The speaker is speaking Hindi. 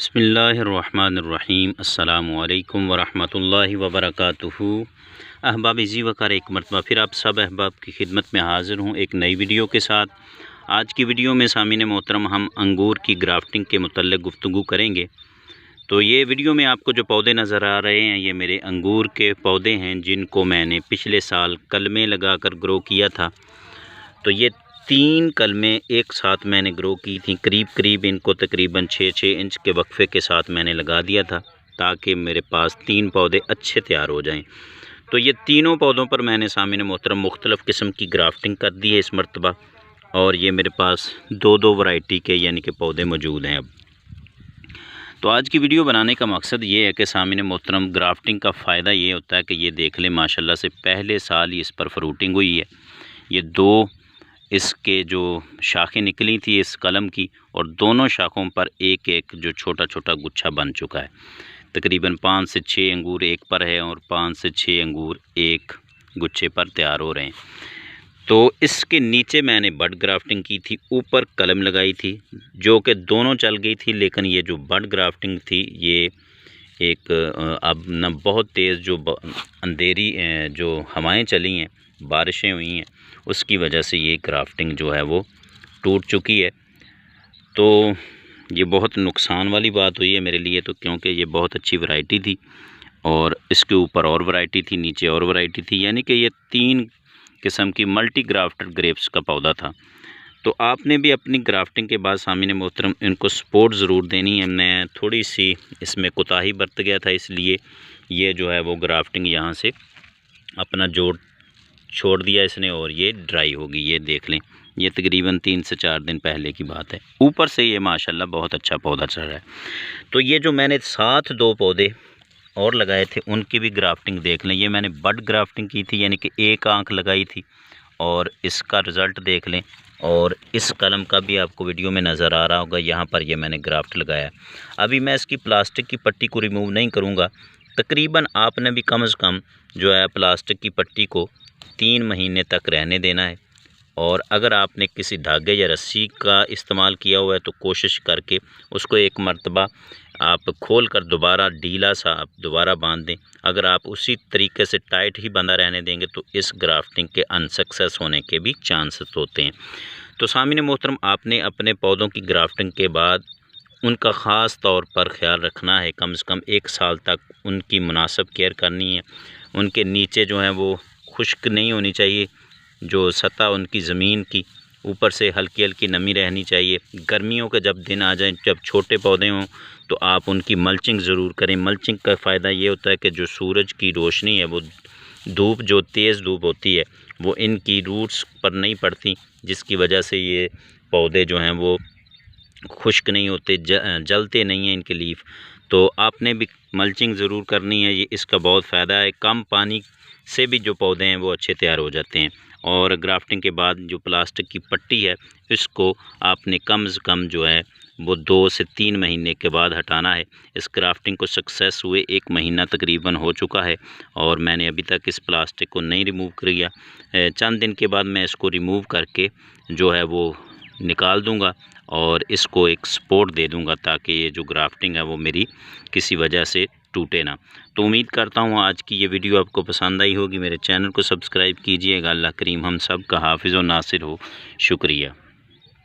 बिस्मिल्लाहिर्रहमानिर्रहीम अस्सलामुअलैकुम वरहमतुल्लाहि वबरकातुहू। अहबाब इज़ी वकार एक मरतबा फिर आप सब अहबाब की खिदमत में हाज़िर हूँ एक नई वीडियो के साथ। आज की वीडियो में सामीन मोहतरम हम अंगूर की ग्राफ्टिंग के मुतल्लिक़ गुफ्तगू करेंगे। तो ये वीडियो में आपको जो पौधे नज़र आ रहे हैं ये मेरे अंगूर के पौधे हैं जिनको मैंने पिछले साल कलमें लगा कर ग्रो किया था। तो ये 3 कलमें एक साथ मैंने ग्रो की थी, करीब इनको तकरीबन 6-6 इंच के वक्फे के साथ मैंने लगा दिया था ताकि मेरे पास 3 पौधे अच्छे तैयार हो जाएं। तो ये तीनों पौधों पर मैंने सामीन मोहतरम मुख्तलिफ़ किस्म की ग्राफ्टिंग कर दी है इस मरतबा, और ये मेरे पास 2-2 वैरायटी के यानी कि पौधे मौजूद हैं अब। तो आज की वीडियो बनाने का मकसद ये है कि सामीन मोहतरम ग्राफ्टिंग का फ़ायदा ये होता है कि ये देख लें माशाल्लाह से पहले साल ही इस पर फ्रूटिंग हुई है। ये 2 इसके जो शाखें निकली थी इस कलम की, और दोनों शाखों पर एक एक जो छोटा छोटा गुच्छा बन चुका है। तकरीबन 5 से 6 अंगूर एक पर है और 5 से 6 अंगूर एक गुच्छे पर तैयार हो रहे हैं। तो इसके नीचे मैंने बड ग्राफ्टिंग की थी, ऊपर कलम लगाई थी जो कि दोनों चल गई थी, लेकिन ये जो बड ग्राफ्टिंग थी ये एक अब न बहुत तेज़ जो अंधेरी जो हवाएं चली हैं, बारिशें हुई हैं, उसकी वजह से ये ग्राफ्टिंग जो है वो टूट चुकी है। तो ये बहुत नुकसान वाली बात हुई है मेरे लिए, तो क्योंकि ये बहुत अच्छी वैरायटी थी और इसके ऊपर और वैरायटी थी, नीचे और वैरायटी थी, यानी कि ये 3 किस्म की मल्टी ग्राफ्टेड ग्रेप्स का पौधा था। तो आपने भी अपनी ग्राफ्टिंग के बाद सामीन मोहतरम इनको सपोर्ट ज़रूर देनी है। मैं थोड़ी सी इसमें कोताही बरत गया था, इसलिए ये जो है वो ग्राफ्टिंग यहाँ से अपना जोड़ छोड़ दिया इसने और ये ड्राई होगी। ये देख लें, ये तकरीबन 3 से 4 दिन पहले की बात है। ऊपर से ये माशाल्लाह बहुत अच्छा पौधा चल रहा है। तो ये जो मैंने साथ 2 पौधे और लगाए थे उनकी भी ग्राफ्टिंग देख लें। ये मैंने बड ग्राफ्टिंग की थी, यानी कि एक आंख लगाई थी, और इसका रिज़ल्ट देख लें। और इस कलम का भी आपको वीडियो में नज़र आ रहा होगा, यहाँ पर ये मैंने ग्राफ्ट लगाया। अभी मैं इसकी प्लास्टिक की पट्टी को रिमूव नहीं करूँगा। तकरीबन आपने भी कम से कम जो है प्लास्टिक की पट्टी को 3 महीने तक रहने देना है। और अगर आपने किसी धागे या रस्सी का इस्तेमाल किया हुआ है तो कोशिश करके उसको एक मरतबा आप खोल कर दोबारा ढीला सा आप दोबारा बांध दें। अगर आप उसी तरीके से टाइट ही बंधा रहने देंगे तो इस ग्राफ्टिंग के अनसक्सेस होने के भी चांसेस होते हैं। तो सामीन मोहतरम आपने अपने पौधों की ग्राफ्टिंग के बाद उनका ख़ास तौर पर ख्याल रखना है। कम से कम 1 साल तक उनकी मुनासिब केयर करनी है। उनके नीचे जो है वो खुश्क नहीं होनी चाहिए, जो सतह उनकी ज़मीन की ऊपर से हल्की हल्की नमी रहनी चाहिए। गर्मियों के जब दिन आ जाएं, जब छोटे पौधे हों, तो आप उनकी मल्चिंग ज़रूर करें। मल्चिंग का फ़ायदा ये होता है कि जो सूरज की रोशनी है वो धूप, जो तेज़ धूप होती है वो इनकी रूट्स पर नहीं पड़ती, जिसकी वजह से ये पौधे जो हैं वो खुश्क नहीं होते, जलते नहीं हैं इनके लीफ। तो आपने भी मल्चिंग ज़रूर करनी है, ये इसका बहुत फ़ायदा है। कम पानी से भी जो पौधे हैं वो अच्छे तैयार हो जाते हैं। और ग्राफ्टिंग के बाद जो प्लास्टिक की पट्टी है इसको आपने कम से कम जो है वो 2 से 3 महीने के बाद हटाना है। इस ग्राफ्टिंग को सक्सेस हुए 1 महीना तकरीबन हो चुका है और मैंने अभी तक इस प्लास्टिक को नहीं रिमूव किया। चंद दिन के बाद मैं इसको रिमूव करके जो है वो निकाल दूंगा और इसको एक सपोर्ट दे दूंगा ताकि ये जो ग्राफ्टिंग है वो मेरी किसी वजह से टूटे ना। तो उम्मीद करता हूँ आज की ये वीडियो आपको पसंद आई होगी। मेरे चैनल को सब्सक्राइब कीजिएगा। अल्लाह करीम हम सब का हाफिज़ और नासिर हो। शुक्रिया।